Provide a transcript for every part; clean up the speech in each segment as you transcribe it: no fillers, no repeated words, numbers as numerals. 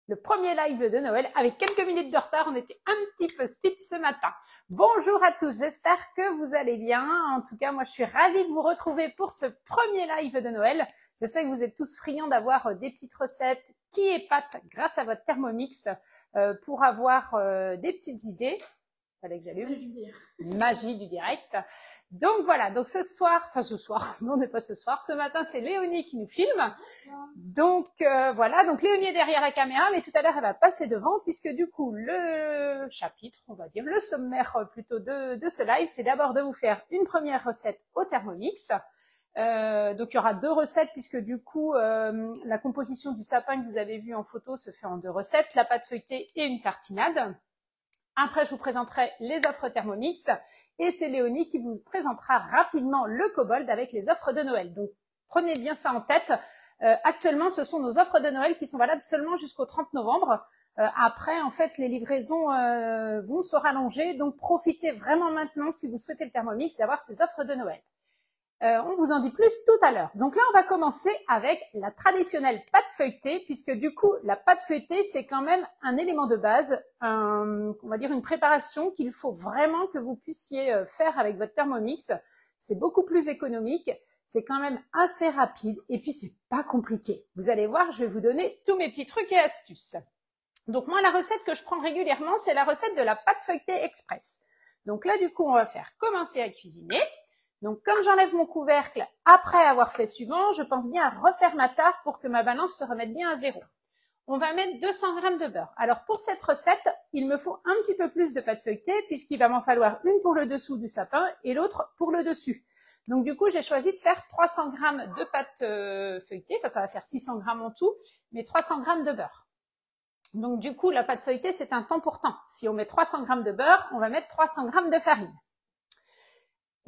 le premier live de Noël avec quelques minutes de retard. On était un petit peu speed ce matin. Bonjour à tous, j'espère que vous allez bien. En tout cas, moi, je suis ravie de vous retrouver pour ce premier live de Noël. Je sais que vous êtes tous friands d'avoir des petites recettes qui épatent grâce à votre Thermomix pour avoir des petites idées. Fallait que j'allume. Magie du direct. Donc voilà, donc ce soir, non, pas ce soir, ce matin c'est Léonie qui nous filme. Donc voilà, donc Léonie est derrière la caméra, mais tout à l'heure elle va passer devant puisque du coup le chapitre, on va dire, le sommaire plutôt de ce live, c'est d'abord de vous faire une première recette au Thermomix. Donc il y aura deux recettes puisque du coup la composition du sapin que vous avez vu en photo se fait en deux recettes, la pâte feuilletée et une tartinade. Après, je vous présenterai les offres Thermomix et c'est Léonie qui vous présentera rapidement le Kobold avec les offres de Noël. Donc, prenez bien ça en tête. Actuellement, ce sont nos offres de Noël qui sont valables seulement jusqu'au 30 novembre. Après, en fait, les livraisons vont se rallonger. Donc, profitez vraiment maintenant, si vous souhaitez le Thermomix, d'avoir ces offres de Noël. On vous en dit plus tout à l'heure. Donc là, on va commencer avec la traditionnelle pâte feuilletée, puisque du coup, la pâte feuilletée, c'est quand même un élément de base, on va dire une préparation qu'il faut vraiment que vous puissiez faire avec votre Thermomix. C'est beaucoup plus économique, c'est quand même assez rapide, et puis c'est pas compliqué. Vous allez voir, je vais vous donner tous mes petits trucs et astuces. Donc moi, la recette que je prends régulièrement, c'est la recette de la pâte feuilletée express. Donc là, du coup, on va faire commencer à cuisiner. Donc, comme j'enlève mon couvercle après avoir fait suivant, je pense bien à refaire ma tare pour que ma balance se remette bien à zéro. On va mettre 200 g de beurre. Alors, pour cette recette, il me faut un petit peu plus de pâte feuilletée puisqu'il va m'en falloir une pour le dessous du sapin et l'autre pour le dessus. Donc, du coup, j'ai choisi de faire 300 g de pâte feuilletée. Enfin, ça va faire 600 g en tout, mais 300 g de beurre. Donc, du coup, la pâte feuilletée, c'est un temps pour temps. Si on met 300 g de beurre, on va mettre 300 g de farine.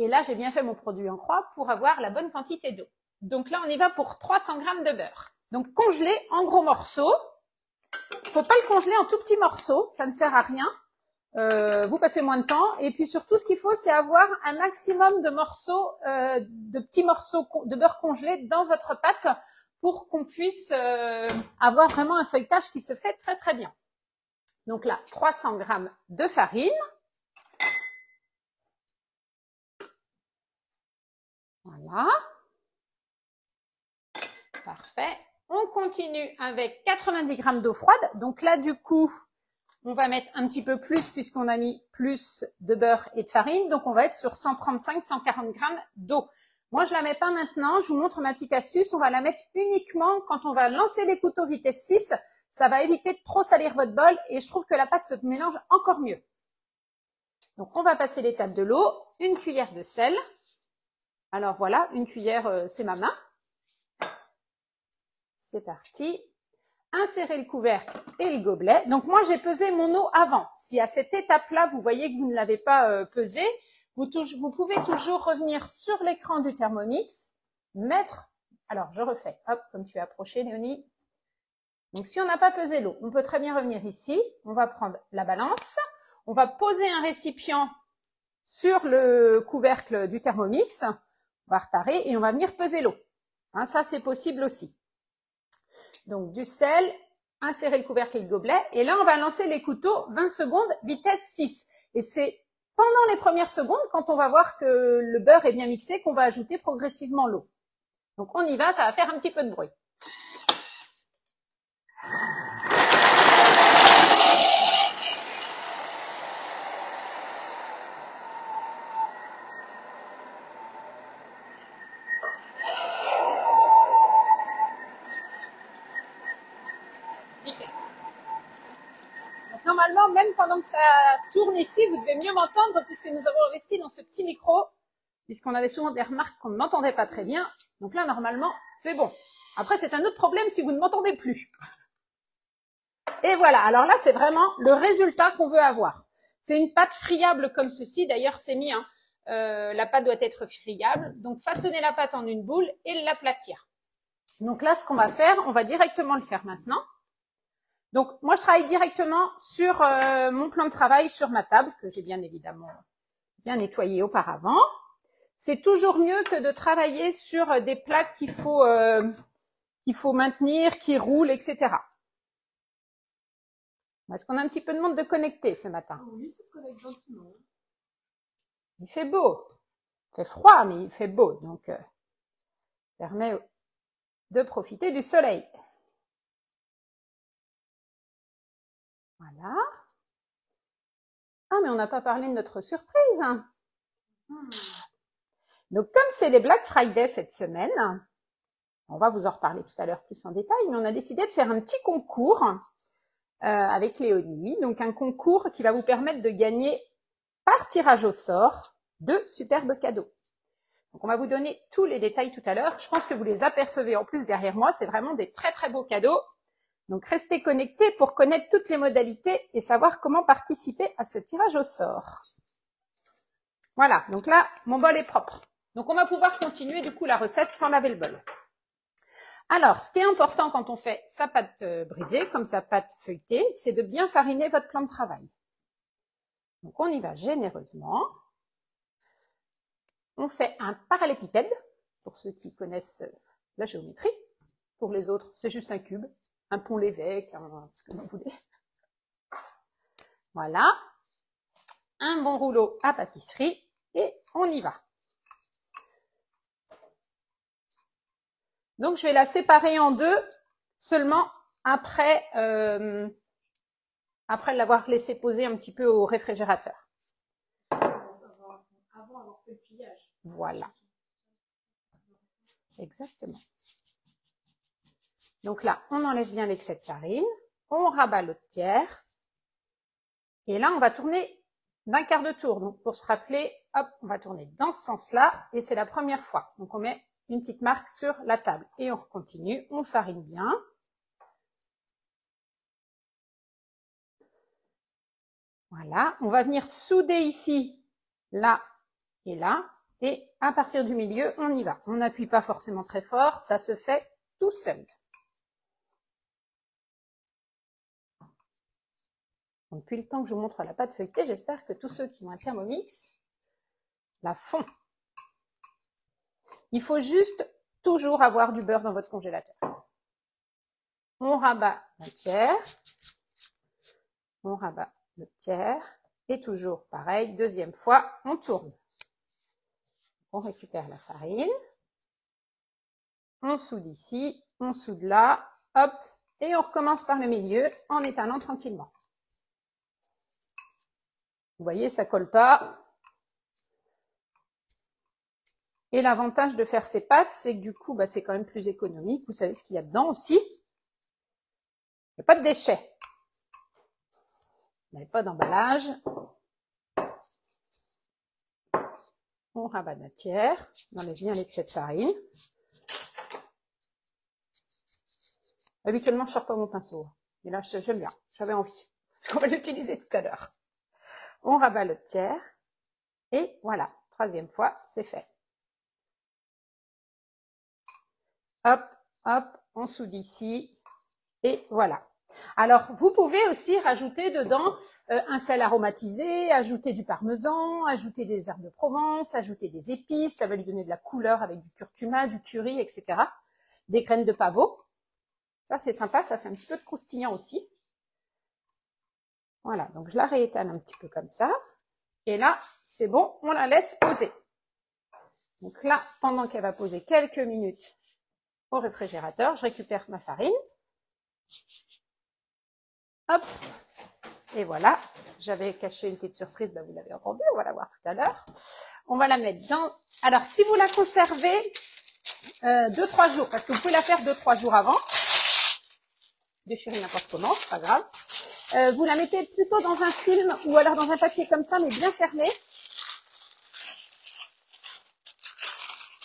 Et là, j'ai bien fait mon produit en croix pour avoir la bonne quantité d'eau. Donc là, on y va pour 300 g de beurre. Donc, congelé en gros morceaux. Faut pas le congeler en tout petits morceaux, ça ne sert à rien. Vous passez moins de temps. Et puis surtout, ce qu'il faut, c'est avoir un maximum de morceaux, de petits morceaux de beurre congelé dans votre pâte pour qu'on puisse avoir vraiment un feuilletage qui se fait très très bien. Donc là, 300 g de farine. Voilà. Parfait. On continue avec 90 g d'eau froide. Donc là, du coup, on va mettre un petit peu plus puisqu'on a mis plus de beurre et de farine. Donc, on va être sur 135-140 g d'eau. Moi, je la mets pas maintenant. Je vous montre ma petite astuce. On va la mettre uniquement quand on va lancer les couteaux vitesse 6. Ça va éviter de trop salir votre bol et je trouve que la pâte se mélange encore mieux. Donc, on va passer l'étape de l'eau. Une cuillère de sel. Alors voilà, une cuillère, c'est ma main. C'est parti. Insérez le couvercle et le gobelet. Donc moi, j'ai pesé mon eau avant. Si à cette étape-là, vous voyez que vous ne l'avez pas pesé, vous pouvez toujours revenir sur l'écran du Thermomix, mettre... Alors, je refais. Hop, comme tu es approché, Léonie. Donc, si on n'a pas pesé l'eau, on peut très bien revenir ici. On va prendre la balance. On va poser un récipient sur le couvercle du Thermomix. On va retarer et on va venir peser l'eau. Hein, ça, c'est possible aussi. Donc, du sel, insérer le couvercle et le gobelet. Et là, on va lancer les couteaux 20 secondes, vitesse 6. Et c'est pendant les premières secondes, quand on va voir que le beurre est bien mixé, qu'on va ajouter progressivement l'eau. Donc, on y va, ça va faire un petit peu de bruit. Normalement, même pendant que ça tourne ici, vous devez mieux m'entendre puisque nous avons investi dans ce petit micro, puisqu'on avait souvent des remarques qu'on ne m'entendait pas très bien. Donc là, normalement, c'est bon. Après, c'est un autre problème si vous ne m'entendez plus. Et voilà, alors là, c'est vraiment le résultat qu'on veut avoir. C'est une pâte friable comme ceci. D'ailleurs, c'est mis, hein, la pâte doit être friable. Donc, façonnez la pâte en une boule et l'aplatir. Donc là, ce qu'on va faire, on va directement le faire maintenant. Donc, moi, je travaille directement sur mon plan de travail sur ma table, que j'ai bien évidemment bien nettoyé auparavant. C'est toujours mieux que de travailler sur des plaques qu'il faut maintenir, qui roulent, etc. Est-ce qu'on a un petit peu de monde de connecté ce matin? Oui, ça se connecte gentiment. Il fait beau. Il fait froid, mais il fait beau. Donc, permet de profiter du soleil. Voilà. Ah, mais on n'a pas parlé de notre surprise. Donc, comme c'est les Black Friday cette semaine, on va vous en reparler tout à l'heure plus en détail, mais on a décidé de faire un petit concours avec Léonie. Donc, un concours qui va vous permettre de gagner par tirage au sort de superbes cadeaux. Donc, on va vous donner tous les détails tout à l'heure. Je pense que vous les apercevez en plus derrière moi. C'est vraiment des très, très beaux cadeaux. Donc, restez connectés pour connaître toutes les modalités et savoir comment participer à ce tirage au sort. Voilà. Donc là, mon bol est propre. Donc, on va pouvoir continuer du coup la recette sans laver le bol. Alors, ce qui est important quand on fait sa pâte brisée, comme sa pâte feuilletée, c'est de bien fariner votre plan de travail. Donc, on y va généreusement. On fait un parallépipède, pour ceux qui connaissent la géométrie. Pour les autres, c'est juste un cube, un pont l'évêque, ce que vous voulez. Voilà. Un bon rouleau à pâtisserie et on y va. Donc, je vais la séparer en deux seulement après l'avoir laissé poser un petit peu au réfrigérateur. Avant avoir fait le pliage. Voilà. Exactement. Donc là, on enlève bien l'excès de farine, on rabat l'autre tiers, et là, on va tourner d'un quart de tour. Donc, pour se rappeler, hop, on va tourner dans ce sens-là, et c'est la première fois. Donc, on met une petite marque sur la table, et on continue, on farine bien. Voilà, on va venir souder ici, là et là, et à partir du milieu, on y va. On n'appuie pas forcément très fort, ça se fait tout seul. Donc, depuis le temps que je vous montre la pâte feuilletée, j'espère que tous ceux qui ont un Thermomix la font. Il faut juste toujours avoir du beurre dans votre congélateur. On rabat un tiers, on rabat le tiers, et toujours pareil, deuxième fois, on tourne. On récupère la farine, on soude ici, on soude là, hop, et on recommence par le milieu en étalant tranquillement. Vous voyez, ça colle pas. Et l'avantage de faire ces pâtes, c'est que du coup, c'est quand même plus économique. Vous savez ce qu'il y a dedans aussi. Il n'y a pas de déchets. Vous n'avez pas d'emballage. On rabat la tiers. On enlève bien l'excès de farine. Habituellement, je ne sors pas mon pinceau. Mais là, j'aime bien. J'avais envie. Parce qu'on va l'utiliser tout à l'heure. On rabat le tiers. Et voilà. Troisième fois, c'est fait. Hop, hop, on soude ici. Et voilà. Alors, vous pouvez aussi rajouter dedans un sel aromatisé, ajouter du parmesan, ajouter des herbes de Provence, ajouter des épices. Ça va lui donner de la couleur avec du curcuma, du curry, etc. Des graines de pavot. Ça, c'est sympa. Ça fait un petit peu de croustillant aussi. Voilà. Donc, je la réétale un petit peu comme ça. Et là, c'est bon. On la laisse poser. Donc là, pendant qu'elle va poser quelques minutes au réfrigérateur, je récupère ma farine. Hop, et voilà, j'avais caché une petite surprise, vous l'avez entendu, on va la voir tout à l'heure. On va la mettre dans... Alors, si vous la conservez 2-3 jours, parce que vous pouvez la faire 2-3 jours avant, déchirer n'importe comment, c'est pas grave. Vous la mettez plutôt dans un film ou alors dans un papier comme ça, mais bien fermé,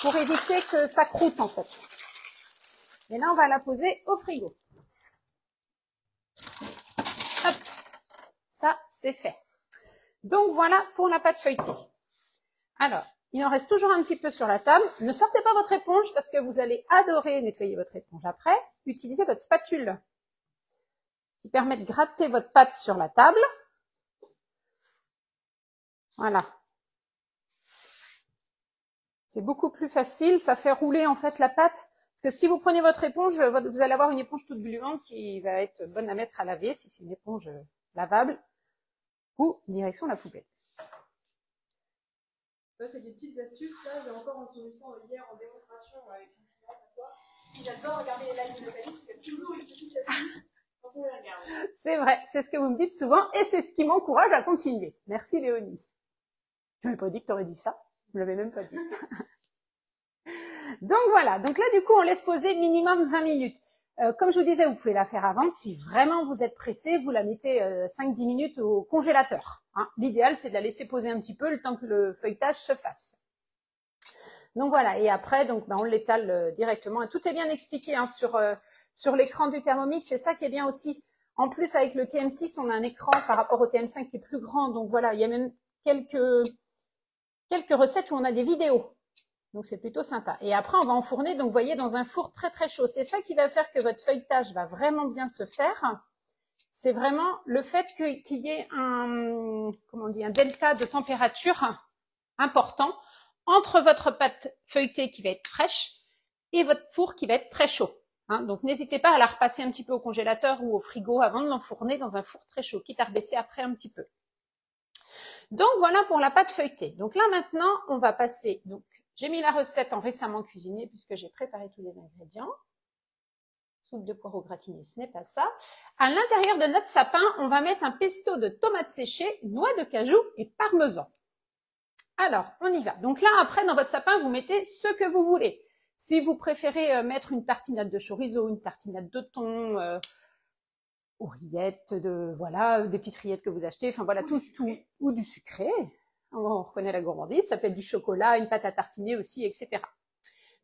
pour éviter que ça croûte en fait. Et là, on va la poser au frigo. Hop, ça, c'est fait. Donc, voilà pour la pâte feuilletée. Alors, il en reste toujours un petit peu sur la table. Ne sortez pas votre éponge parce que vous allez adorer nettoyer votre éponge après. Utilisez votre spatule qui permet de gratter votre pâte sur la table. Voilà. C'est beaucoup plus facile. Ça fait rouler en fait la pâte. Parce que si vous prenez votre éponge, vous allez avoir une éponge toute gluante qui va être bonne à mettre à laver, si c'est une éponge lavable, ou direction la poubelle. Ça, c'est des petites astuces. Là, j'ai encore entendu ça hier en démonstration avec une cliente à toi. J'adore regarder les lives de Nathalie, il y a toujours une petite astuce quand on les regarde. C'est vrai, c'est ce que vous me dites souvent, et c'est ce qui m'encourage à continuer. Merci Léonie. Tu m'avais pas dit que tu aurais dit ça, je ne l'avais même pas dit. Donc voilà, donc là du coup on laisse poser minimum 20 minutes. Comme je vous disais, vous pouvez la faire avant. Si vraiment vous êtes pressé, vous la mettez 5-10 minutes au congélateur. Hein. L'idéal, c'est de la laisser poser un petit peu le temps que le feuilletage se fasse. Donc voilà, et après, donc, on l'étale directement. Et tout est bien expliqué hein, sur l'écran du Thermomix. C'est ça qui est bien aussi. En plus, avec le TM6, on a un écran par rapport au TM5 qui est plus grand. Donc voilà, il y a même quelques recettes où on a des vidéos. Donc, c'est plutôt sympa. Et après, on va enfourner, donc, vous voyez, dans un four très, très chaud. C'est ça qui va faire que votre feuilletage va vraiment bien se faire. C'est vraiment le fait qu'il y ait un delta de température important entre votre pâte feuilletée qui va être fraîche et votre four qui va être très chaud. Hein. Donc, n'hésitez pas à la repasser un petit peu au congélateur ou au frigo avant de l'enfourner dans un four très chaud, quitte à rebaisser après un petit peu. Donc, voilà pour la pâte feuilletée. Donc là, maintenant, on va passer... Donc, j'ai mis la recette en récemment cuisinée puisque j'ai préparé tous les ingrédients. Soupe de poireaux gratinée, ce n'est pas ça. À l'intérieur de notre sapin, on va mettre un pesto de tomates séchées, noix de cajou et parmesan. Alors, on y va. Donc là, après, dans votre sapin, vous mettez ce que vous voulez. Si vous préférez mettre une tartinade de chorizo, une tartinade de thon, ou rillettes, voilà, des petites rillettes que vous achetez, enfin voilà, tout, ou du sucré. On reconnaît la gourmandise, ça peut être du chocolat, une pâte à tartiner aussi, etc.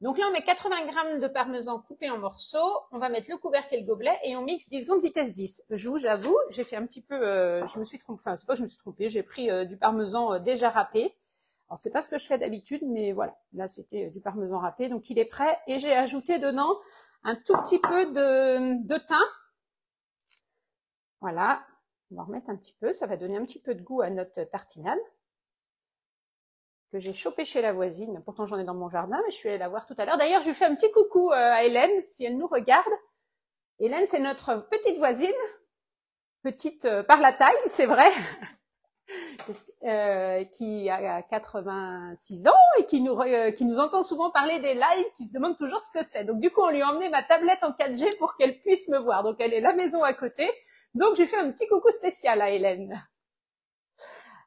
Donc là, on met 80 g de parmesan coupé en morceaux, on va mettre le couvercle et le gobelet et on mixe 10 secondes vitesse 10. J'avoue, j'ai fait un petit peu, je me suis trompée, enfin c'est pas que je me suis trompée, j'ai pris du parmesan déjà râpé. Alors c'est pas ce que je fais d'habitude, mais voilà, là c'était du parmesan râpé, donc il est prêt et j'ai ajouté dedans un tout petit peu de thym. Voilà, on va remettre un petit peu, ça va donner un petit peu de goût à notre tartinade que j'ai chopé chez la voisine. Pourtant, j'en ai dans mon jardin, mais je suis allée la voir tout à l'heure. D'ailleurs, je lui fais un petit coucou à Hélène, si elle nous regarde. Hélène, c'est notre petite voisine, petite par la taille, c'est vrai, qui a 86 ans et qui nous entend souvent parler des lives, qui se demande toujours ce que c'est. Donc, du coup, on lui a emmené ma tablette en 4G pour qu'elle puisse me voir. Donc, elle est la maison à côté. Donc, je lui fais un petit coucou spécial à Hélène.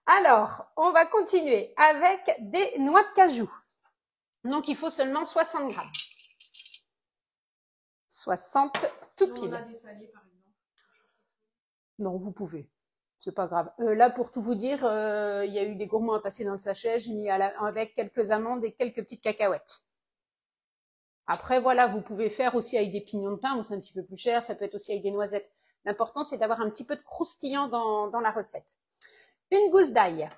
Alors, on va continuer avec des noix de cajou. Donc, il faut seulement 60 g. 60 tout pile. On a des salés, par exemple. Non, vous pouvez. C'est pas grave. Là, pour tout vous dire, il y a eu des gourmands à passer dans le sachet. J'ai mis avec quelques amandes et quelques petites cacahuètes. Après, voilà, vous pouvez faire aussi avec des pignons de pain. Bon, c'est un petit peu plus cher. Ça peut être aussi avec des noisettes. L'important, c'est d'avoir un petit peu de croustillant dans la recette. Une gousse d'ail,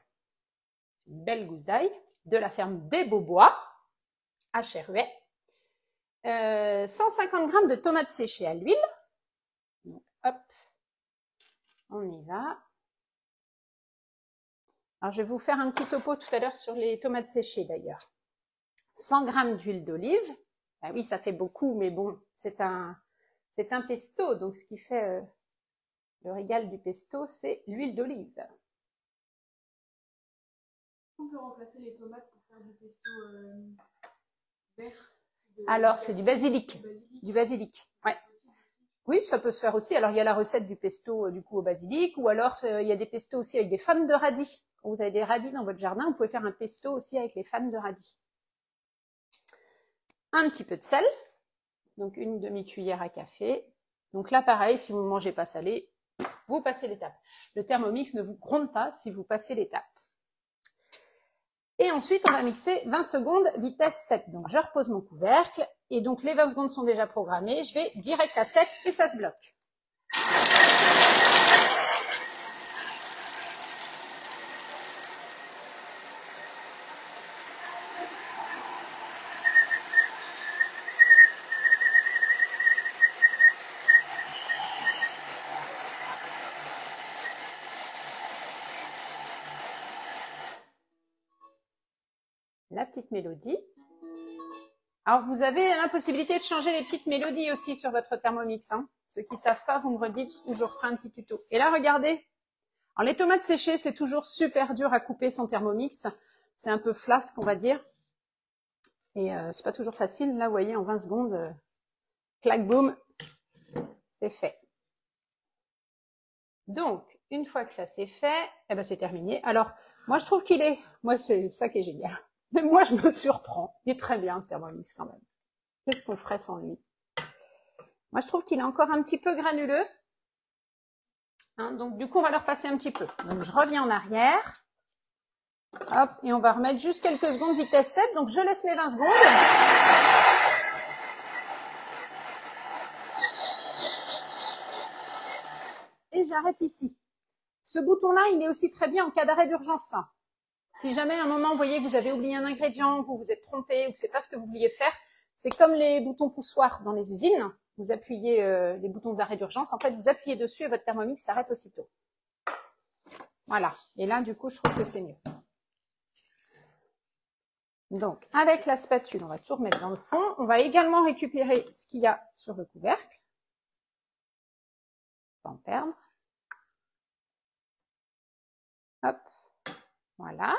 une belle gousse d'ail, de la ferme des Beaubois, à Cherhuet. 150 g de tomates séchées à l'huile. Donc, hop, on y va. Alors, je vais vous faire un petit topo tout à l'heure sur les tomates séchées d'ailleurs. 100 g d'huile d'olive. Ah oui, ça fait beaucoup, mais bon, c'est un pesto. Donc, ce qui fait le régal du pesto, c'est l'huile d'olive. On peut remplacer les tomates pour faire du pesto vert. Alors, c'est du basilic. Du basilic, ouais. Oui, ça peut se faire aussi. Alors, il y a la recette du pesto du coup au basilic, ou alors il y a des pestos aussi avec des fans de radis. Quand vous avez des radis dans votre jardin, vous pouvez faire un pesto aussi avec les fans de radis. Un petit peu de sel, donc une demi-cuillère à café. Donc là, pareil, si vous ne mangez pas salé, vous passez l'étape. Le Thermomix ne vous gronde pas si vous passez l'étape. Et ensuite, on va mixer 20 secondes, vitesse 7. Donc, je repose mon couvercle. Et donc, les 20 secondes sont déjà programmées. Je vais direct à 7 et ça se bloque. La petite mélodie. Alors, vous avez la possibilité de changer les petites mélodies aussi sur votre Thermomix. Hein. Ceux qui savent pas, vous me redites ou je referai un petit tuto. Et là, regardez. Alors, les tomates séchées, c'est toujours super dur à couper sans Thermomix. C'est un peu flasque, on va dire. Et c'est pas toujours facile. Là, vous voyez, en 20 secondes, clac, boum, c'est fait. Donc, une fois que ça c'est fait, eh ben c'est terminé. Alors, moi, je trouve qu'il est... Moi, c'est ça qui est génial. Même moi, je me surprends. Il est très bien, ce Thermomix, quand même. Qu'est-ce qu'on ferait sans lui? Moi, je trouve qu'il est encore un petit peu granuleux. Hein, donc, du coup, on va le repasser un petit peu. Donc, je reviens en arrière. Hop, et on va remettre juste quelques secondes vitesse 7. Donc, je laisse mes 20 secondes. Et j'arrête ici. Ce bouton-là, il est aussi très bien en cas d'arrêt d'urgence. Si jamais à un moment, vous voyez que vous avez oublié un ingrédient, que vous vous êtes trompé ou que c'est pas ce que vous vouliez faire, c'est comme les boutons poussoirs dans les usines. Vous appuyez les boutons d'arrêt d'urgence. En fait, vous appuyez dessus et votre Thermomix s'arrête aussitôt. Voilà. Et là, du coup, je trouve que c'est mieux. Donc, avec la spatule, on va tout remettre dans le fond. On va également récupérer ce qu'il y a sur le couvercle. Pas en perdre. Hop. Voilà.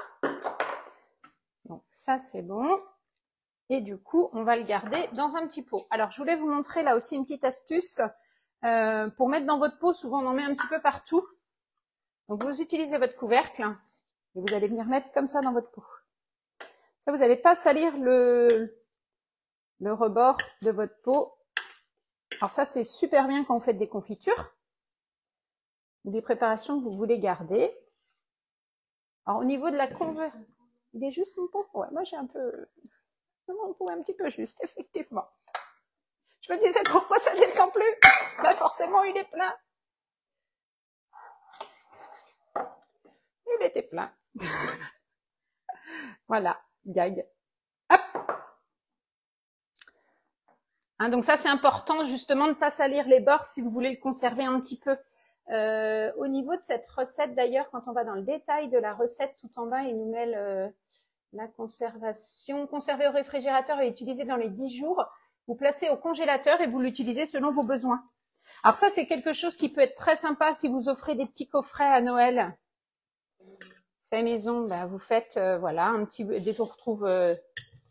Donc, ça, c'est bon. Et du coup, on va le garder dans un petit pot. Alors, je voulais vous montrer là aussi une petite astuce. Pour mettre dans votre pot, souvent on en met un petit peu partout. Donc, vous utilisez votre couvercle et vous allez venir mettre comme ça dans votre pot. Ça, vous n'allez pas salir le rebord de votre pot. Alors ça, c'est super bien quand vous faites des confitures ou des préparations que vous voulez garder. Alors, au niveau de la conversion, il est juste mon pot. Ouais, moi, j'ai un peu... Mon pot est un petit peu juste, effectivement. Je me disais, pourquoi ça descend plus? Bah, forcément, il est plein. Il était plein. Voilà, gag. Hop. Hein, donc ça, c'est important, justement, de ne pas salir les bords si vous voulez le conserver un petit peu. Au niveau de cette recette, d'ailleurs, quand on va dans le détail de la recette, tout en bas, il nous met la conservation. Conserver au réfrigérateur et utiliser dans les 10 jours. Vous placez au congélateur et vous l'utilisez selon vos besoins. Alors ça, c'est quelque chose qui peut être très sympa si vous offrez des petits coffrets à Noël. Fait maison, ben, vous faites, voilà, un petit, on retrouve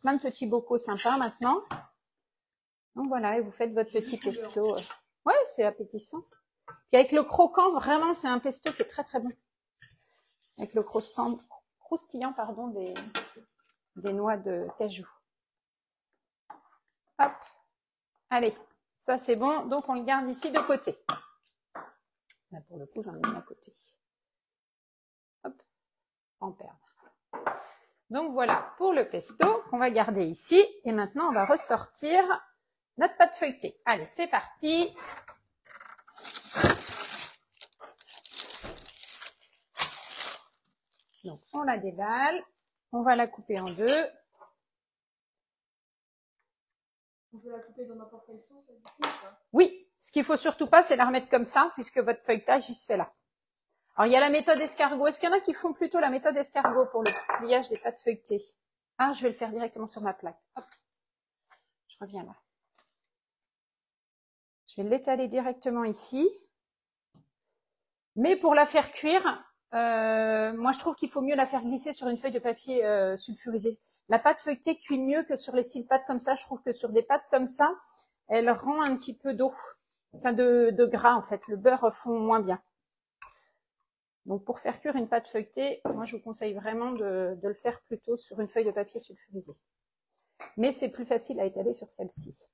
plein de petits bocaux sympas maintenant. Donc voilà, et vous faites votre petit pesto. Ouais, c'est appétissant. Puis avec le croquant, vraiment, c'est un pesto qui est très très bon. Avec le croustillant, pardon, des noix de cajou. Hop. Allez, ça c'est bon. Donc on le garde ici de côté. Là, pour le coup, j'en ai mis à côté. Hop, pas en perdre. Donc voilà pour le pesto qu'on va garder ici. Et maintenant, on va ressortir notre pâte feuilletée. Allez, c'est parti. Donc, on la déballe. On va la couper en deux. On peut la couper dans n'importe quel sens, du coup, ou pas? Oui, ce qu'il faut surtout pas, c'est la remettre comme ça, puisque votre feuilletage, il se fait là. Alors, il y a la méthode escargot. Est-ce qu'il y en a qui font plutôt la méthode escargot pour le pliage des pâtes feuilletées? Ah, je vais le faire directement sur ma plaque. Hop. Je reviens là. Je vais l'étaler directement ici. Mais pour la faire cuire, moi je trouve qu'il faut mieux la faire glisser sur une feuille de papier sulfurisé. La pâte feuilletée cuit mieux que sur les cils pâtes comme ça. Je trouve que sur des pâtes comme ça, elle rend un petit peu d'eau, enfin de gras en fait. Le beurre fond moins bien. Donc pour faire cuire une pâte feuilletée, moi je vous conseille vraiment de le faire plutôt sur une feuille de papier sulfurisé. Mais c'est plus facile à étaler sur celle-ci.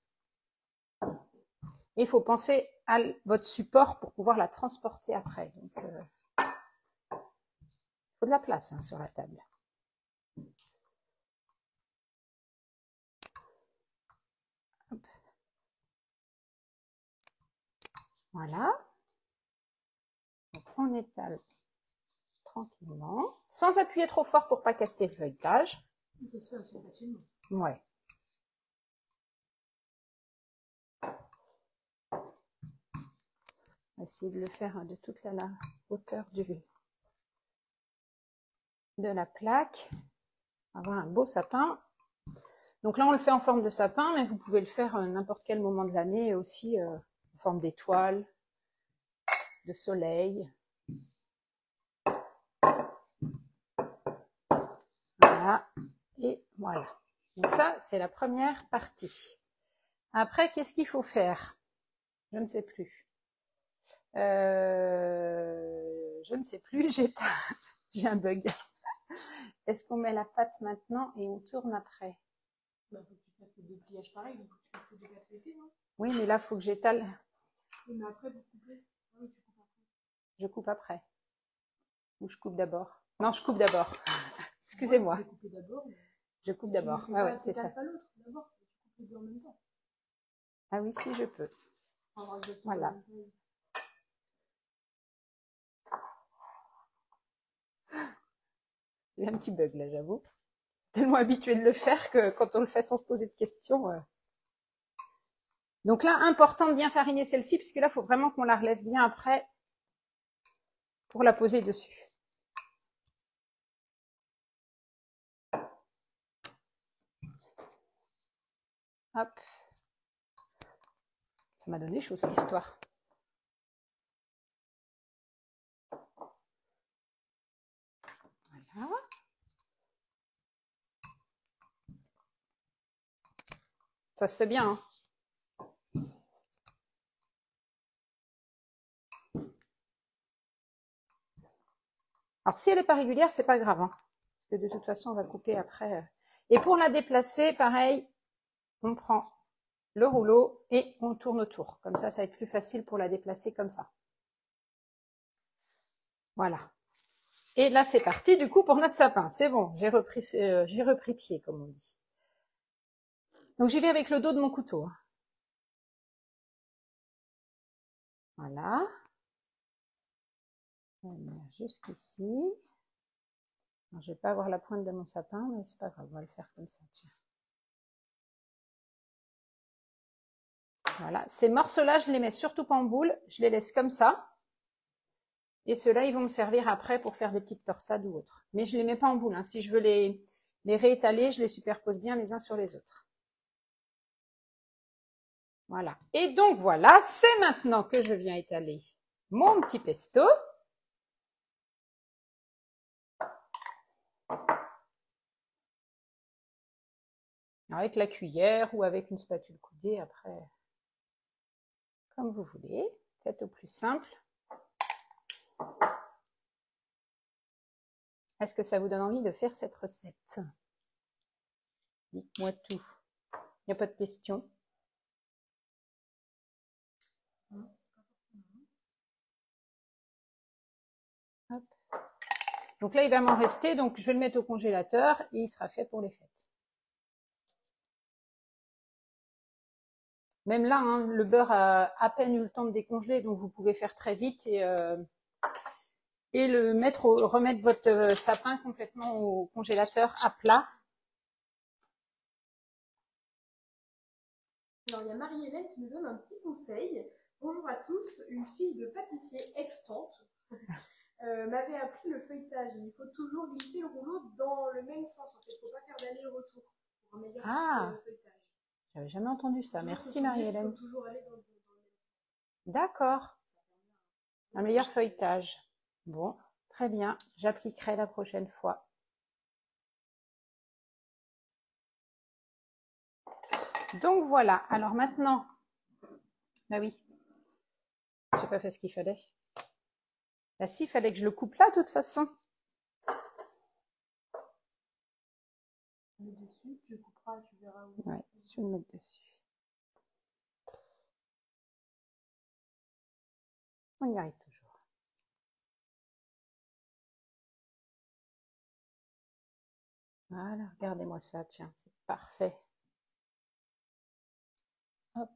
Et il faut penser à votre support pour pouvoir la transporter après. Donc, il faut de la place sur la table. Hop. Voilà. Donc, on étale tranquillement, sans appuyer trop fort pour pas casser le feuilletage. Ça se fait assez facilement. Ouais. On va essayer de le faire de toute la hauteur de la plaque. Avoir un beau sapin. Donc là, on le fait en forme de sapin, mais vous pouvez le faire à n'importe quel moment de l'année aussi, en forme d'étoile, de soleil. Voilà, et voilà. Donc ça, c'est la première partie. Après, qu'est-ce qu'il faut faire? Je ne sais plus. Je ne sais plus, j'ai un bug. Est-ce qu'on met la pâte maintenant et on tourne après? Bah, faut que tu fasses tes deux pliages pareils, donc faut que tu fasses tes deux pâtes feuilletées, non? Oui, mais là, il faut que j'étale. Oui, mais après, vous coupez. Ah oui, tu coupes après. Je coupe après. Ou je coupe d'abord. Non, je coupe d'abord. Excusez-moi. Tu peux couper d'abord. Je coupe d'abord. Ah ouais, c'est ça. Pas l'autre, d'abord. Tu coupes les deux en même temps. Ah oui, si, je peux. Voilà. J'ai un petit bug là, j'avoue. Tellement habitué de le faire que quand on le fait sans se poser de questions. Donc là, important de bien fariner celle-ci, puisque là, il faut vraiment qu'on la relève bien après pour la poser dessus. Hop. Ça m'a donné chaud cette histoire. Voilà. Ça se fait bien, hein. Alors, si elle n'est pas régulière, c'est pas grave, hein, parce que de toute façon, on va couper après. Et pour la déplacer, pareil, on prend le rouleau et on tourne autour. Comme ça va être plus facile pour la déplacer comme ça. Voilà. Et là, c'est parti, du coup, pour notre sapin. C'est bon, j'ai repris pied, comme on dit. Donc, j'y vais avec le dos de mon couteau. Voilà. On va venir jusqu'ici. Je vais pas avoir la pointe de mon sapin, mais c'est pas grave, on va le faire comme ça. Tiens. Voilà. Ces morceaux-là, je les mets surtout pas en boule, je les laisse comme ça. Et ceux-là, ils vont me servir après pour faire des petites torsades ou autres. Mais je les mets pas en boule, hein. Si je veux les réétaler, je les superpose bien les uns sur les autres. Voilà. Et donc voilà, c'est maintenant que je viens étaler mon petit pesto. Avec la cuillère ou avec une spatule coudée, après, comme vous voulez. Faites au plus simple. Est-ce que ça vous donne envie de faire cette recette? Dites-moi tout. Il n'y a pas de questions? Hop. Donc là, il va m'en rester, donc je vais le mettre au congélateur et il sera fait pour les fêtes. Même là, hein, le beurre a à peine eu le temps de décongeler, donc vous pouvez faire très vite et remettre votre sapin complètement au congélateur à plat. Alors, il y a Marie-Hélène qui nous donne un petit conseil. Bonjour à tous, une fille de pâtissier extante m'avait appris le feuilletage. Il faut toujours glisser le rouleau dans le même sens. En fait, il ne faut pas faire d'aller-retour pour un meilleur feuilletage. J'avais jamais entendu ça. Merci Marie-Hélène. Il faut toujours aller dans le même sens. D'accord. Un meilleur feuilletage. Bon, très bien. J'appliquerai la prochaine fois. Donc voilà. Alors maintenant, bah oui, j'ai pas fait ce qu'il fallait. Bah si, il fallait que je le coupe là, de toute façon. Le dessus, tu le couperas, tu verras où. Ouais, je vais le mettre dessus. On y arrive toujours. Voilà, regardez-moi ça, tiens, c'est parfait. Hop.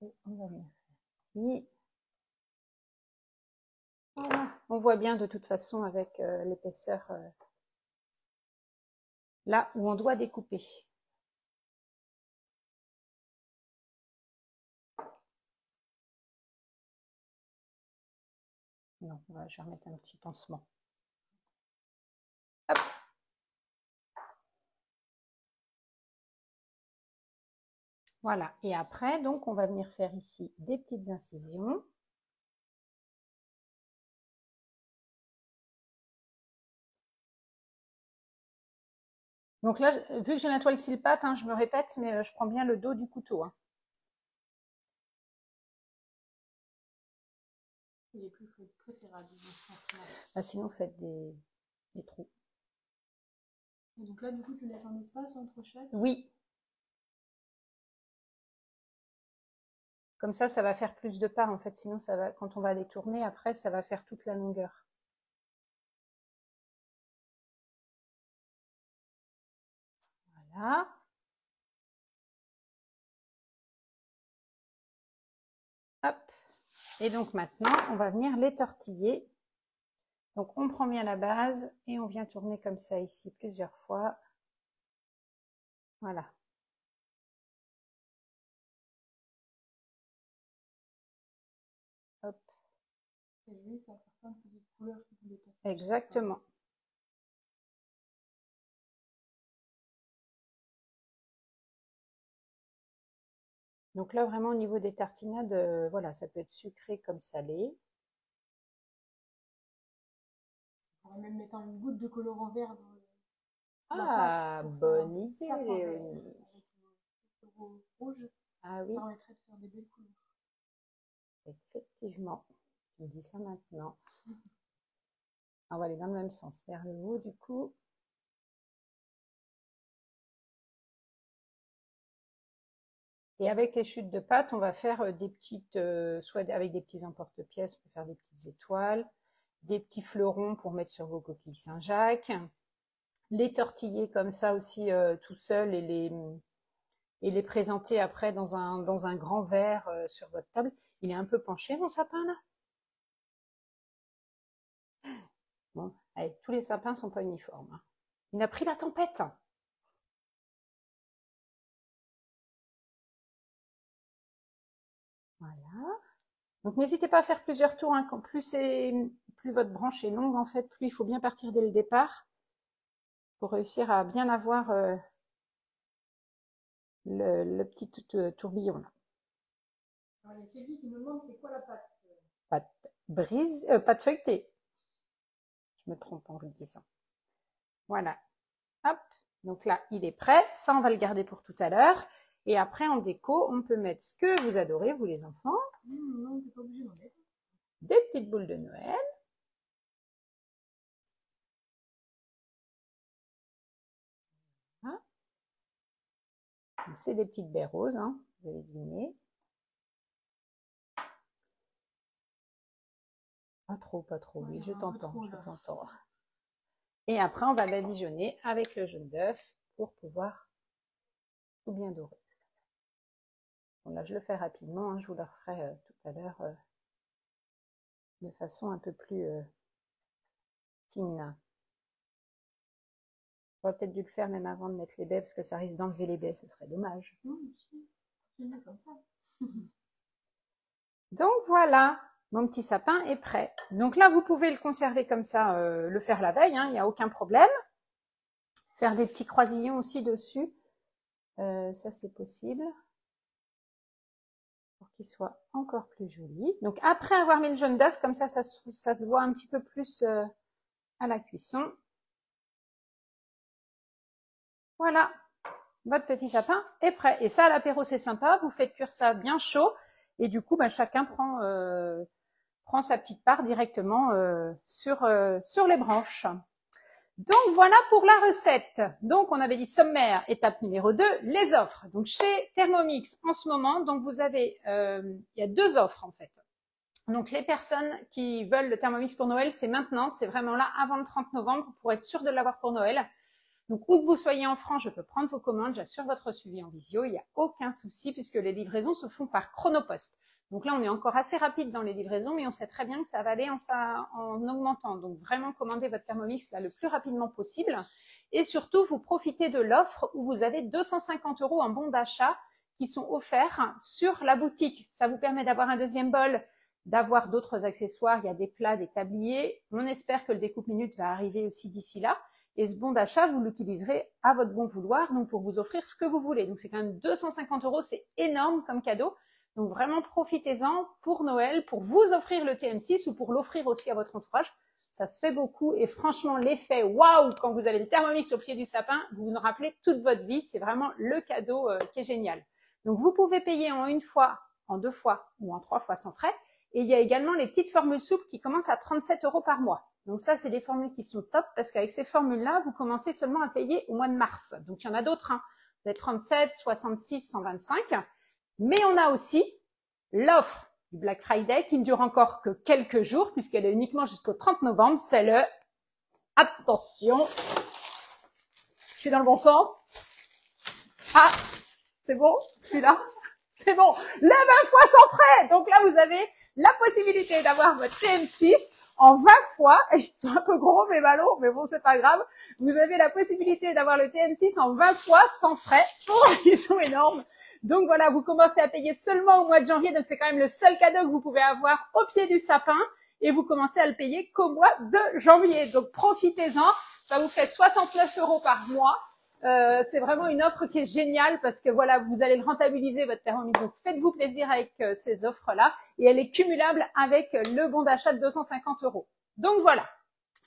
Et on va venir ici. Voilà. On voit bien de toute façon avec l'épaisseur là où on doit découper. Non, je vais remettre un petit pansement. Hop. Voilà. Et après, donc, on va venir faire ici des petites incisions. Donc là, vu que j'ai ma toile cile-pâte, hein, je me répète, mais je prends bien le dos du couteau. Hein. Il est plus préférable dans ce sens-là. Ah, sinon, faites des trous. Et donc là, du coup, tu laisses un espace entre chaque? Oui. Comme ça va faire plus de parts, en fait. Sinon, ça va, quand on va les tourner, après, ça va faire toute la longueur. Voilà. Hop. Et donc maintenant, on va venir les tortiller. Donc on prend bien la base et on vient tourner comme ça ici plusieurs fois. Voilà. Hop. Et lui, ça va faire plein de petites couleurs qui vont dépasser. Exactement. Donc là, vraiment, au niveau des tartinades, voilà, ça peut être sucré comme salé. On va même mettre une goutte de colorant vert dans la pâte pour bonne faire idée, Léonie. Avec le rouge, ah oui. Ça permettrait de faire des belles couleurs. Effectivement. Tu me dis ça maintenant. On va aller dans le même sens, vers le haut du coup. Et avec les chutes de pâte, on va faire des petites, soit avec des petits emporte-pièces, on peut faire des petites étoiles, des petits fleurons pour mettre sur vos coquilles Saint-Jacques, les tortiller comme ça aussi tout seul et les présenter après dans un grand verre sur votre table. Il est un peu penché mon sapin là. Bon, allez, tous les sapins sont pas uniformes. Hein. Il a pris la tempête. Voilà. Donc n'hésitez pas à faire plusieurs tours. Hein. Plus votre branche est longue en fait, plus il faut bien partir dès le départ pour réussir à bien avoir le petit tourbillon là. Alors, il y a Sylvie qui me demande c'est quoi la pâte? Pâte feuilletée. Je me trompe en vous le disant. Voilà. Hop. Donc là, il est prêt. Ça, on va le garder pour tout à l'heure. Et après, en déco, on peut mettre ce que vous adorez, vous les enfants. Non, t'es pas obligé d'en mettre. Des petites boules de Noël. Voilà. C'est des petites baies roses, hein, vous avez deviné. Pas trop, oui, je t'entends. Et après, on va badigeonner avec le jaune d'œuf pour pouvoir tout bien dorer. Bon, là, je le fais rapidement, hein, je vous le referai tout à l'heure de façon un peu plus fine. J'aurais peut-être dû le faire même avant de mettre les baies, parce que ça risque d'enlever les baies, ce serait dommage. Comme ça. Donc voilà, mon petit sapin est prêt. Donc là, vous pouvez le conserver comme ça, le faire la veille, il n'y a aucun problème. Faire des petits croisillons aussi dessus, ça c'est possible. Pour qu'il soit encore plus joli. Donc après avoir mis le jaune d'œuf, comme ça se voit un petit peu plus à la cuisson. Voilà, votre petit sapin est prêt. Et ça, à l'apéro, c'est sympa. Vous faites cuire ça bien chaud. Et du coup, chacun prend sa petite part directement sur les branches. Donc voilà pour la recette. Donc on avait dit sommaire, étape numéro 2, les offres. Donc chez Thermomix en ce moment, donc vous avez, il y a 2 offres en fait. Donc les personnes qui veulent le Thermomix pour Noël, c'est maintenant, c'est vraiment là avant le 30 novembre pour être sûr de l'avoir pour Noël. Donc où que vous soyez en France, je peux prendre vos commandes, j'assure votre suivi en visio, il n'y a aucun souci puisque les livraisons se font par Chronopost. Donc là, on est encore assez rapide dans les livraisons, mais on sait très bien que ça va aller en augmentant. Donc vraiment, commandez votre Thermomix là le plus rapidement possible. Et surtout, vous profitez de l'offre où vous avez 250 € en bons d'achat qui sont offerts sur la boutique. Ça vous permet d'avoir un deuxième bol, d'avoir d'autres accessoires. Il y a des plats, des tabliers. On espère que le découpe minute va arriver aussi d'ici là. Et ce bon d'achat, vous l'utiliserez à votre bon vouloir, donc pour vous offrir ce que vous voulez. Donc c'est quand même 250 €, c'est énorme comme cadeau. Donc vraiment profitez-en pour Noël, pour vous offrir le TM6 ou pour l'offrir aussi à votre entourage. Ça se fait beaucoup et franchement l'effet waouh quand vous avez le Thermomix au pied du sapin, vous vous en rappelez toute votre vie. C'est vraiment le cadeau qui est génial. Donc vous pouvez payer en une fois, en deux fois ou en trois fois sans frais. Et il y a également les petites formules souples qui commencent à 37 € par mois. Donc ça, c'est des formules qui sont top parce qu'avec ces formules-là, vous commencez seulement à payer au mois de mars. Donc il y en a d'autres, hein. Vous avez 37, 66, 125. Mais on a aussi l'offre du Black Friday qui ne dure encore que quelques jours puisqu'elle est uniquement jusqu'au 30 novembre. C'est le, attention, je suis dans le bon sens. Ah, c'est bon, celui-là, c'est bon. Le 20 fois sans frais. Donc là, vous avez la possibilité d'avoir votre TM6 en 20 fois. Ils sont un peu gros, mes ballons, mais bon, c'est pas grave. Vous avez la possibilité d'avoir le TM6 en 20 fois sans frais. Oh, ils sont énormes. Donc voilà, vous commencez à payer seulement au mois de janvier, donc c'est quand même le seul cadeau que vous pouvez avoir au pied du sapin, et vous commencez à le payer qu'au mois de janvier. Donc profitez-en, ça vous fait 69 € par mois. C'est vraiment une offre qui est géniale parce que voilà, vous allez le rentabiliser votre Thermomix. Donc faites-vous plaisir avec ces offres-là, et elle est cumulable avec le bon d'achat de 250 €. Donc voilà.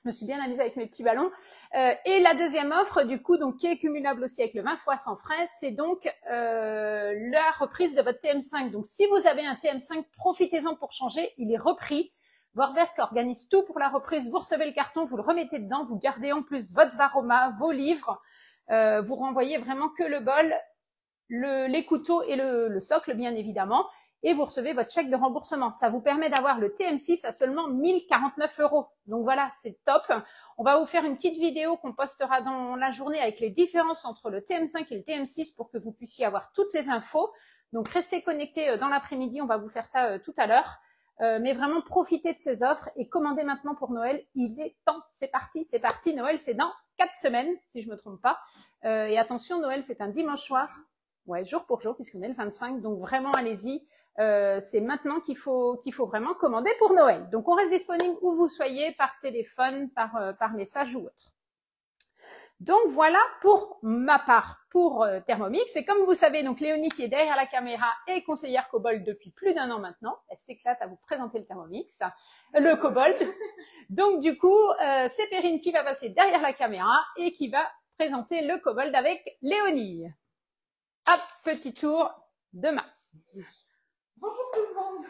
Je me suis bien amusée avec mes petits ballons. Et la deuxième offre, du coup, donc qui est cumulable aussi avec le 20 fois sans frais, c'est donc la reprise de votre TM5. Donc, si vous avez un TM5, profitez-en pour changer. Il est repris. Vorwerk organise tout pour la reprise. Vous recevez le carton, vous le remettez dedans, vous gardez en plus votre Varoma, vos livres. Vous renvoyez vraiment que le bol, les couteaux et le socle, bien évidemment. Et vous recevez votre chèque de remboursement. Ça vous permet d'avoir le TM6 à seulement 1049 €. Donc voilà, c'est top. On va vous faire une petite vidéo qu'on postera dans la journée avec les différences entre le TM5 et le TM6 pour que vous puissiez avoir toutes les infos. Donc restez connectés dans l'après-midi, on va vous faire ça tout à l'heure. Mais vraiment, profitez de ces offres et commandez maintenant pour Noël. Il est temps, c'est parti, c'est parti. Noël, c'est dans 4 semaines, si je me trompe pas. Et attention, Noël, c'est un dimanche soir. Ouais, jour pour jour, puisqu'on est le 25. Donc vraiment, allez-y. C'est maintenant qu'il faut vraiment commander pour Noël. Donc on reste disponible où vous soyez, par téléphone, par message ou autre. Donc voilà pour ma part pour Thermomix. Et comme vous savez, donc Léonie qui est derrière la caméra est conseillère Cobold depuis plus d'1 an maintenant. Elle s'éclate à vous présenter le Thermomix, le Cobold. Donc du coup, c'est Perrine qui va passer derrière la caméra et qui va présenter le Cobold avec Léonie. Hop, petit tour de main. Bonjour tout le monde.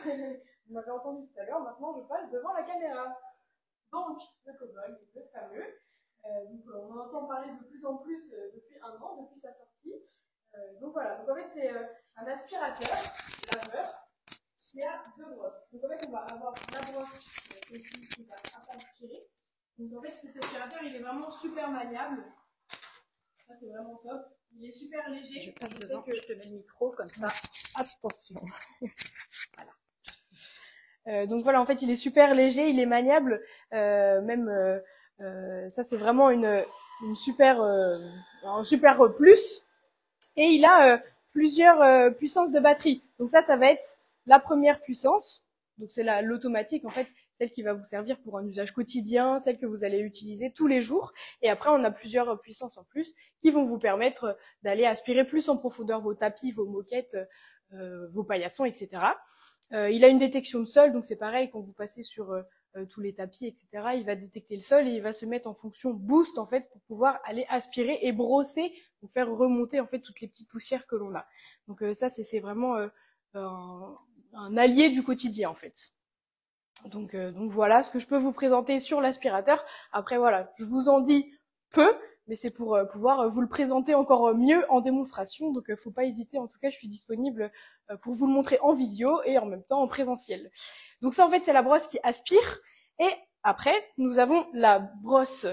Vous m'avez entendu tout à l'heure, maintenant je passe devant la caméra. Donc, le Cobold, le fameux. On en entend parler de plus en plus depuis 1 an, depuis sa sortie. Donc voilà, donc en fait c'est un aspirateur laveur qui a 2 brosses. Donc en fait on va avoir la brosse ici qui va aspirer. Donc en fait cet aspirateur il est vraiment super maniable. Ça c'est vraiment top. Il est super léger. Je passe devant, je te mets le micro comme ça. Attention. Voilà. Donc voilà, en fait, il est super léger, il est maniable. Ça, c'est vraiment un super plus. Et il a plusieurs puissances de batterie. Donc ça va être la première puissance. Donc c'est l'automatique, en fait, celle qui va vous servir pour un usage quotidien, celle que vous allez utiliser tous les jours. Et après, on a plusieurs puissances en plus qui vont vous permettre d'aller aspirer plus en profondeur vos tapis, vos moquettes, vos paillassons, etc. Il a une détection de sol, donc c'est pareil, quand vous passez sur tous les tapis, etc., il va détecter le sol et il va se mettre en fonction boost, en fait, pour pouvoir aller aspirer et brosser, pour faire remonter, en fait, toutes les petites poussières que l'on a. Donc ça, c'est vraiment un allié du quotidien, en fait. Donc voilà ce que je peux vous présenter sur l'aspirateur. Après voilà, je vous en dis peu, mais c'est pour pouvoir vous le présenter encore mieux en démonstration. Donc faut pas hésiter, en tout cas je suis disponible pour vous le montrer en visio et en même temps en présentiel. Donc ça en fait c'est la brosse qui aspire. Et après nous avons la brosse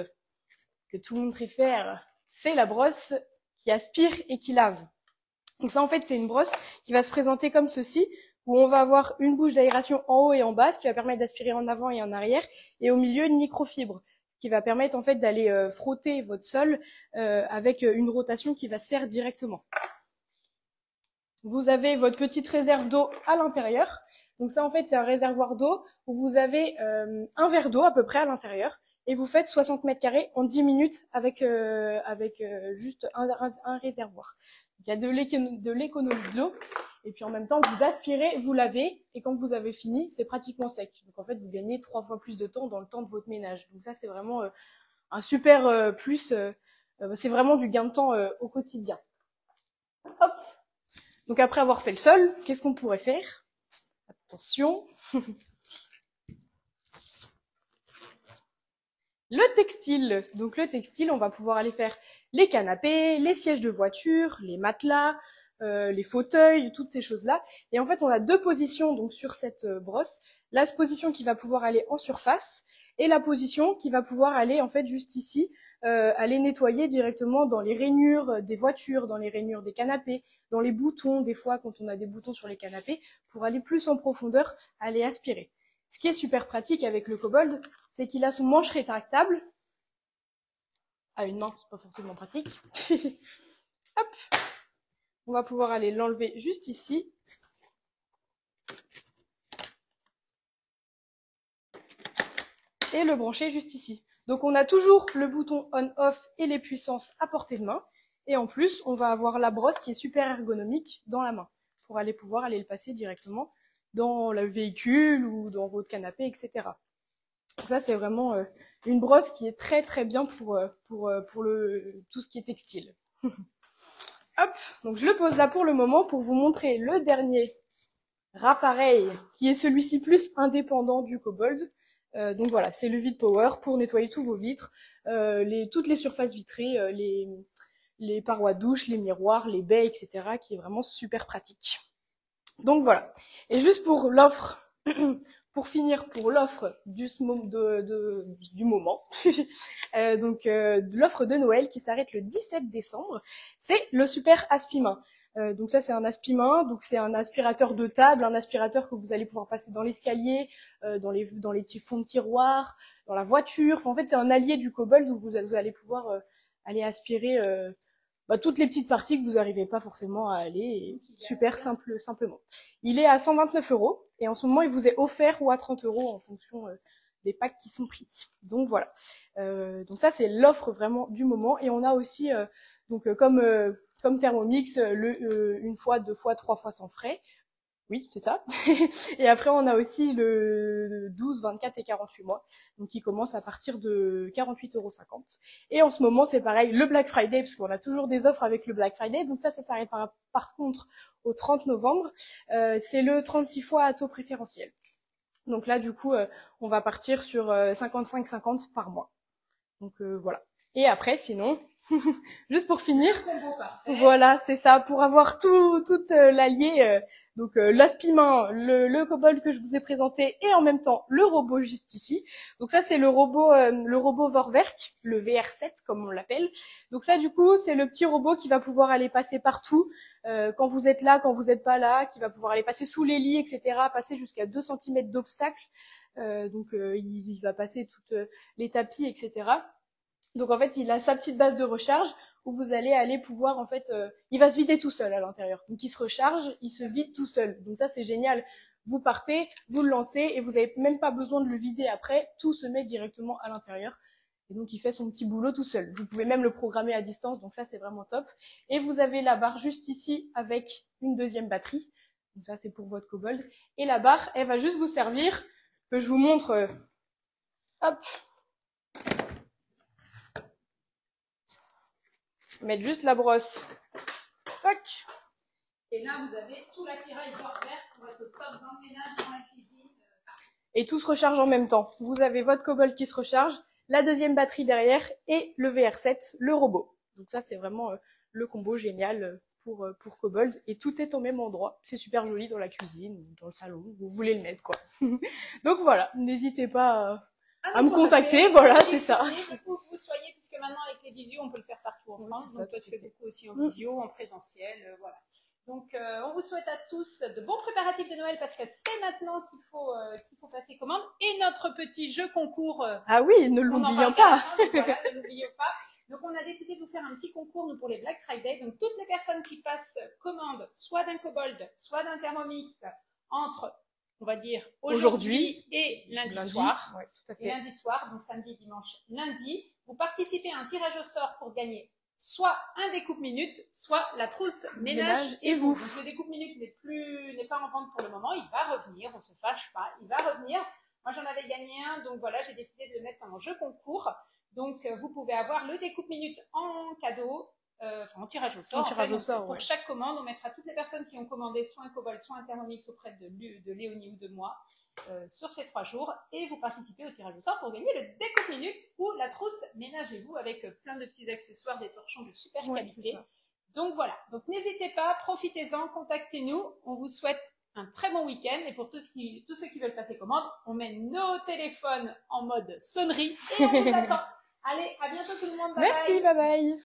que tout le monde préfère, c'est la brosse qui aspire et qui lave. Donc ça en fait c'est une brosse qui va se présenter comme ceci, où on va avoir une bouche d'aération en haut et en bas, ce qui va permettre d'aspirer en avant et en arrière, et au milieu une microfibre, qui va permettre en fait d'aller frotter votre sol avec une rotation qui va se faire directement. Vous avez votre petite réserve d'eau à l'intérieur. Donc ça en fait c'est un réservoir d'eau où vous avez un verre d'eau à peu près à l'intérieur, et vous faites 60 mètres carrés en 10 minutes avec juste un réservoir. Donc, il y a de l'économie de l'eau, et puis en même temps, vous aspirez, vous lavez, et quand vous avez fini, c'est pratiquement sec. Donc en fait, vous gagnez 3 fois plus de temps dans le temps de votre ménage. Donc ça, c'est vraiment un super plus. C'est vraiment du gain de temps au quotidien. Hop. Donc après avoir fait le sol, qu'est-ce qu'on pourrait faire? Attention. Le textile. Donc le textile, on va pouvoir aller faire les canapés, les sièges de voiture, les matelas, les fauteuils, toutes ces choses-là. Et en fait, on a deux positions donc sur cette brosse. La position qui va pouvoir aller en surface et la position qui va pouvoir aller en fait juste ici, aller nettoyer directement dans les rainures des voitures, dans les rainures des canapés, dans les boutons, des fois quand on a des boutons sur les canapés, pour aller plus en profondeur, aller aspirer. Ce qui est super pratique avec le Kobold, c'est qu'il a son manche rétractable. À une main, c'est pas forcément pratique. Hop. On va pouvoir aller l'enlever juste ici. Et le brancher juste ici. Donc on a toujours le bouton on-off et les puissances à portée de main. Et en plus, on va avoir la brosse qui est super ergonomique dans la main, pour aller pouvoir aller le passer directement dans le véhicule ou dans votre canapé, etc. Donc ça, c'est vraiment une brosse qui est très très bien pour tout ce qui est textile. Hop, donc je le pose là pour le moment pour vous montrer le dernier appareil, qui est celui-ci plus indépendant du Kobold. Donc voilà, c'est le Vide Power pour nettoyer tous vos vitres, toutes les surfaces vitrées, les parois de douche, les miroirs, les baies, etc., qui est vraiment super pratique. Donc voilà. Et juste pour l'offre, pour finir pour l'offre du moment, l'offre de Noël qui s'arrête le 17 décembre, c'est le super aspi-main. Donc ça, c'est un aspi-main, donc c'est un aspirateur de table, un aspirateur que vous allez pouvoir passer dans l'escalier, dans les fonds de tiroir, dans la voiture. Enfin, en fait, c'est un allié du Kobold où vous allez pouvoir aller aspirer toutes les petites parties que vous n'arrivez pas forcément à aller, super simplement. Il est à 129 € et en ce moment il vous est offert ou à 30 € en fonction des packs qui sont pris. Donc voilà. Donc ça c'est l'offre vraiment du moment et on a aussi comme Thermomix une fois, deux fois, trois fois sans frais. Oui, c'est ça. Et après, on a aussi le 12, 24 et 48 mois, donc qui commence à partir de 48,50 €. Et en ce moment, c'est pareil, le Black Friday, parce qu'on a toujours des offres avec le Black Friday. Donc ça s'arrête par contre au 30 novembre. C'est le 36 fois à taux préférentiel. Donc là, du coup, on va partir sur 55,50 par mois. Donc voilà. Et après, sinon, juste pour finir, voilà, c'est ça, pour avoir toute l'allié. Donc l'aspi-main, le Kobold que je vous ai présenté et en même temps le robot juste ici. Donc ça c'est le robot Vorwerk, le VR7 comme on l'appelle. Donc ça du coup c'est le petit robot qui va pouvoir aller passer partout quand vous êtes là, quand vous n'êtes pas là, qui va pouvoir aller passer sous les lits, etc. Passer jusqu'à 2 cm d'obstacles. Il va passer toutes les tapis, etc. Donc en fait il a sa petite base de recharge où vous allez aller pouvoir, en fait, il va se vider tout seul à l'intérieur. Donc il se recharge, il se vide tout seul. Donc ça c'est génial. Vous partez, vous le lancez et vous n'avez même pas besoin de le vider après. Tout se met directement à l'intérieur. Et donc il fait son petit boulot tout seul. Vous pouvez même le programmer à distance, donc ça c'est vraiment top. Et vous avez la barre juste ici avec une deuxième batterie. Donc ça c'est pour votre Kobold. Et la barre, elle va juste vous servir, que je vous montre, hop, mettre juste la brosse. Tac. Et là, vous avez tout l'attirail Vorwerk pour être au top dans le ménage, dans la cuisine. Et tout se recharge en même temps. Vous avez votre Kobold qui se recharge, la deuxième batterie derrière et le VR7, le robot. Donc ça, c'est vraiment le combo génial pour Kobold. Et tout est au même endroit. C'est super joli dans la cuisine, dans le salon, vous voulez le mettre, quoi. Donc voilà, n'hésitez pas à me contacter. Voilà, c'est ça. Où vous soyez, puisque maintenant avec les visios, on peut le faire partout en France. Donc toi, tu fais beaucoup aussi en visio, en présentiel, voilà. Donc, on vous souhaite à tous de bons préparatifs de Noël parce que c'est maintenant qu'il faut passer commande. Et notre petit jeu concours. Ah oui, ne l'oublions pas. Voilà, ne l'oublions pas. Donc, on a décidé de vous faire un petit concours, nous, pour les Black Friday. Donc, toutes les personnes qui passent commande, soit d'un Kobold, soit d'un Thermomix, entre on va dire aujourd'hui et lundi soir. Ouais, tout à fait. Et lundi soir, donc samedi, dimanche, lundi, vous participez à un tirage au sort pour gagner soit un découpe minute, soit la trousse ménage et vous. Donc, le découpe minute n'est pas en vente pour le moment, il va revenir, on se fâche pas, il va revenir. Moi, j'en avais gagné un, donc voilà, j'ai décidé de le mettre en jeu concours. Donc, vous pouvez avoir le découpe minute en cadeau, en tirage au sort. Pour chaque commande, on mettra toutes les personnes qui ont commandé soit un Cobalt, soit un Thermomix auprès de Léonie ou de moi sur ces 3 jours. Et vous participez au tirage au sort pour gagner le découpe minute ou la trousse ménagez-vous avec plein de petits accessoires, des torchons de super qualité. Donc voilà, donc n'hésitez pas, profitez-en, contactez-nous. On vous souhaite un très bon week-end. Et pour tous ceux qui veulent passer commande, on met nos téléphones en mode sonnerie et on vous attend. Allez, à bientôt tout le monde. Bye Merci, bye bye.